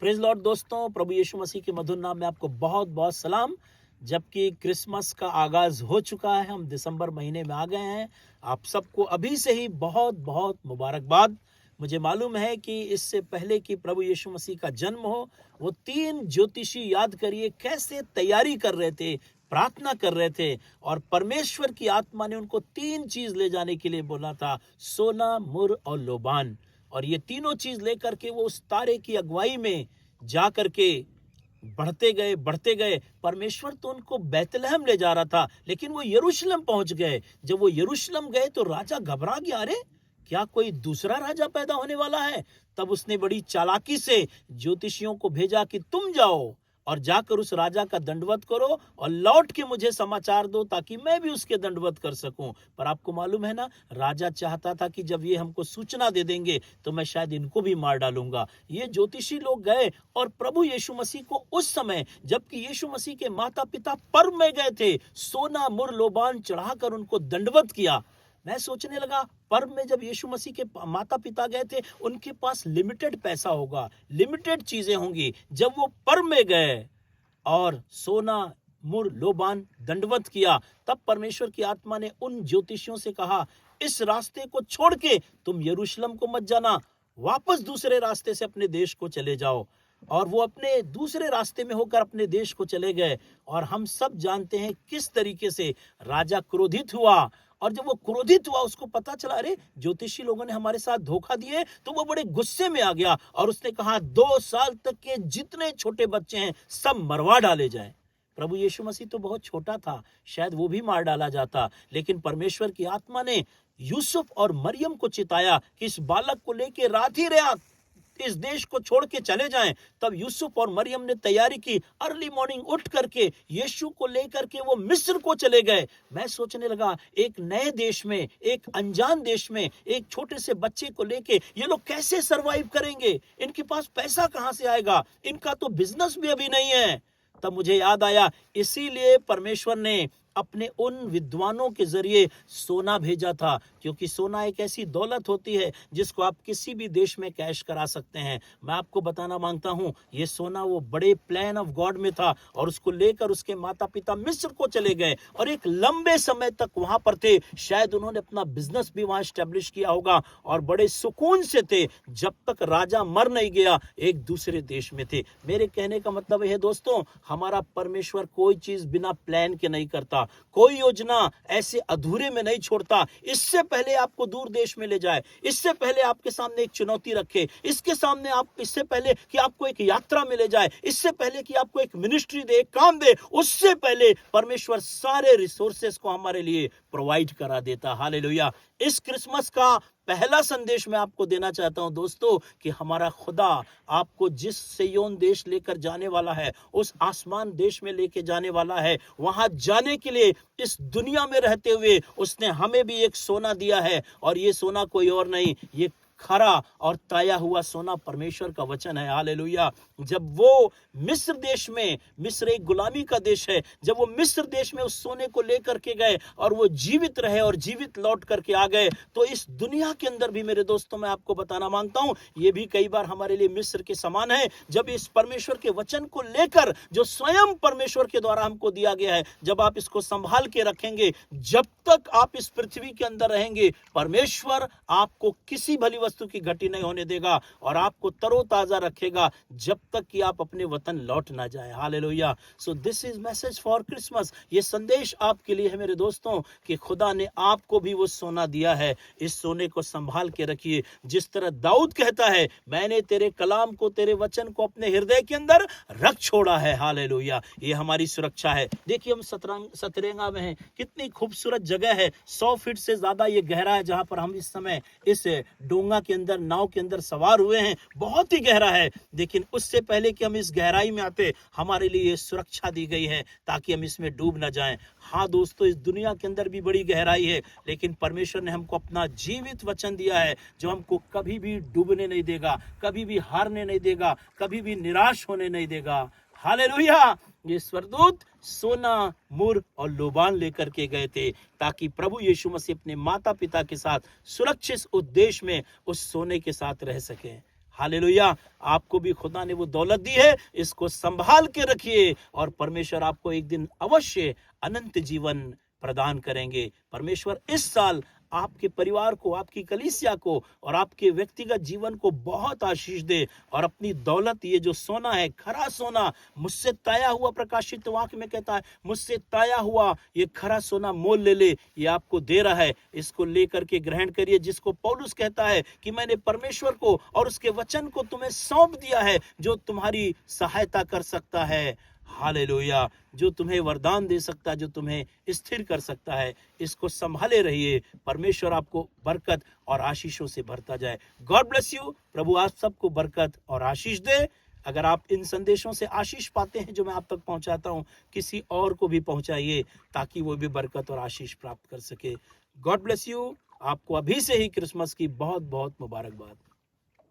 Praise Lord दोस्तों, प्रभु यीशु मसीह के मधुर नाम में आपको बहुत बहुत सलाम। जबकि क्रिसमस का आगाज हो चुका है, हम दिसंबर महीने में आ गए हैं। आप सबको अभी से ही बहुत बहुत मुबारकबाद। मुझे मालूम है कि इससे पहले कि प्रभु यीशु मसीह का जन्म हो, वो 3 ज्योतिषी याद करिए कैसे तैयारी कर रहे थे, प्रार्थना कर रहे थे, और परमेश्वर की आत्मा ने उनको 3 चीज ले जाने के लिए बोला था, सोना, मुर और लोबान। और ये तीनों चीज लेकर के वो उस तारे की अगुवाई में जा करके बढ़ते गए। परमेश्वर तो उनको बैतलहम ले जा रहा था, लेकिन वो यरूशलेम पहुंच गए। जब वो यरूशलेम गए तो राजा घबरा गया, अरे क्या कोई दूसरा राजा पैदा होने वाला है। तब उसने बड़ी चालाकी से ज्योतिषियों को भेजा कि तुम जाओ और जाकर उस राजा का दंडवत करो और लौट के मुझे समाचार दो, ताकि मैं भी उसके दंडवत कर सकूं। पर आपको मालूम है ना, राजा चाहता था कि जब ये हमको सूचना दे देंगे तो मैं शायद इनको भी मार डालूंगा। ये ज्योतिषी लोग गए और प्रभु यीशु मसीह को उस समय, जबकि यीशु मसीह के माता पिता पर्व में गए थे, सोना, मुर, लोबान चढ़ाकर उनको दंडवत किया। मैं सोचने लगा, पर्व में जब यीशु मसीह के माता पिता गए थे, उनके पास लिमिटेड पैसा होगा, लिमिटेड चीजें होंगी। जब वो पर्व में गए और सोना, मुर, लोबान दंडवत किया, तब परमेश्वर की आत्मा ने उन ज्योतिषियों से कहा, इस रास्ते को छोड़ के तुम यरूशलेम को मत जाना, वापस दूसरे रास्ते से अपने देश को चले जाओ। और वो अपने दूसरे रास्ते में होकर अपने देश को चले गए। और हम सब जानते हैं किस तरीके से राजा क्रोधित हुआ। और जब वो क्रोधित हुआ, उसको पता चला, अरे ज्योतिषी लोगों ने हमारे साथ धोखा दिए, तो वो बड़े गुस्से में आ गया और उसने कहा, 2 साल तक के जितने छोटे बच्चे हैं सब मरवा डाले जाएं। प्रभु यीशु मसीह तो बहुत छोटा था, शायद वो भी मार डाला जाता, लेकिन परमेश्वर की आत्मा ने यूसुफ और मरियम को चिताया कि इस बालक को लेके रात ही रात इस देश को छोड़ के चले जाएं। तब यूसुफ और मरियम ने तैयारी की, अर्ली मॉर्निंग उठ करके यीशु को लेकर के वो मिस्र को चले गए। मैं सोचने लगा, एक नए देश में, एक अनजान देश में, एक छोटे से बच्चे को लेके ये लोग कैसे सरवाइव करेंगे, इनके पास पैसा कहां से आएगा, इनका तो बिजनेस भी अभी नहीं है। तब मुझे याद आया, इसीलिए परमेश्वर ने अपने उन विद्वानों के जरिए सोना भेजा था, क्योंकि सोना एक ऐसी दौलत होती है जिसको आप किसी भी देश में कैश करा सकते हैं। मैं आपको बताना मांगता हूं, ये सोना वो बड़े प्लान ऑफ गॉड में था, और उसको लेकर उसके माता पिता मिस्र को चले गए और एक लंबे समय तक वहां पर थे। शायद उन्होंने अपना बिजनेस भी वहां स्टैब्लिश किया होगा और बड़े सुकून से थे, जब तक राजा मर नहीं गया, एक दूसरे देश में थे। मेरे कहने का मतलब है दोस्तों, हमारा परमेश्वर कोई चीज बिना प्लान के नहीं करता, कोई योजना ऐसे अधूरे में नहीं छोड़ता। इससे पहले आपको दूर देश में ले जाए, इससे पहले आपके सामने एक चुनौती रखे, इससे पहले कि आपको एक यात्रा में ले जाए, इससे पहले कि आपको एक मिनिस्ट्री दे, एक काम दे, उससे पहले परमेश्वर सारे रिसोर्सेस को हमारे लिए प्रोवाइड करा देता। हालेलुया। इस क्रिसमस का पहला संदेश मैं आपको देना चाहता हूं दोस्तों, कि हमारा खुदा आपको जिस सिय्योन देश लेकर जाने वाला है, उस आसमान देश में लेके जाने वाला है। वहां जाने के लिए इस दुनिया में रहते हुए उसने हमें भी एक सोना दिया है, और ये सोना कोई और नहीं, ये खरा और ताया हुआ सोना परमेश्वर का वचन है। हालेलुया। जब वो मिस्र देश में, मिस्र एक गुलामी का देश है, जब वो मिस्र देश में उस सोने को लेकर के गए और वो जीवित रहे और जीवित लौट करके आ गए, तो इस दुनिया के अंदर भी मेरे दोस्तों मैं आपको बताना मांगता हूं, ये भी कई बार हमारे लिए मिस्र के समान है। जब इस परमेश्वर के वचन को लेकर, जो स्वयं परमेश्वर के द्वारा हमको दिया गया है, जब आप इसको संभाल के रखेंगे, जब तक आप इस पृथ्वी के अंदर रहेंगे, परमेश्वर आपको किसी भली वस्तु की घटी नहीं होने देगा और आपको तरोताजा रखेगा, जब तक कि आप अपने वतन लौट ना जाए। Hallelujah. So this is message for Christmas. ये संदेश आपके लिए है मेरे दोस्तों, कि खुदा ने आपको भी वो सोना दिया है। इस सोने को संभाल के रखिए, जिस तरह दाऊद कहता है, मैंने तेरे कलाम को, तेरे वचन को अपने हृदय के अंदर रख छोड़ा है। हालेलुया। ये हमारी सुरक्षा है। देखिए, हम सतरंगा में हैं, कितनी खूबसूरत जगह है। 100 फीट से ज्यादा ये गहरा है, जहां पर हम इस समय इस डोंगा के अंदर, नाव के अंदर सवार हुए हैं। बहुत ही गहरा है, लेकिन उससे पहले कि हम इस गहराई में आते, हमारे लिए ये सुरक्षा दी गई है ताकि हम इसमें डूब ना जाएं। हाँ दोस्तों, इस दुनिया के अंदर भी बड़ी गहराई है, लेकिन परमेश्वर ने हमको अपना जीवित वचन दिया है, जो हमको कभी भी डूबने नहीं देगा, कभी भी हारने नहीं देगा, कभी भी निराश होने नहीं देगा। हालेलुया। ये स्वर्गदूत सोना, मुर और लोबान लेकर के गए थे, ताकि प्रभु यीशु मसीह अपने माता पिता के साथ सुरक्षित उस देश में उस सोने के साथ रह सके। हालेलुया। आपको भी खुदा ने वो दौलत दी है, इसको संभाल के रखिए और परमेश्वर आपको एक दिन अवश्य अनंत जीवन प्रदान करेंगे। परमेश्वर इस साल आपके परिवार को, आपकी कलीसिया को और आपके व्यक्तिगत जीवन को बहुत आशीष दे और अपनी दौलत, ये जो सोना है, खरा सोना, मुझसे ताया हुआ, प्रकाशित वाक्य में कहता है, मुझसे ताया हुआ ये खरा सोना मोल ले ले, ये आपको दे रहा है। इसको लेकर के ग्रहण करिए, जिसको पौलुस कहता है कि मैंने परमेश्वर को और उसके वचन को तुम्हें सौंप दिया है, जो तुम्हारी सहायता कर सकता है। हालेलुया। जो तुम्हें वरदान दे सकता है, जो तुम्हें स्थिर कर सकता है, इसको संभाले रहिए। परमेश्वर आपको बरकत और आशीषों से भरता जाए। God bless you. प्रभु आप सबको बरकत और आशीष दे। अगर आप इन संदेशों से आशीष पाते हैं जो मैं आप तक पहुंचाता हूं, किसी और को भी पहुंचाइए ताकि वो भी बरकत और आशीष प्राप्त कर सके। God bless you. आपको अभी से ही क्रिसमस की बहुत बहुत मुबारकबाद।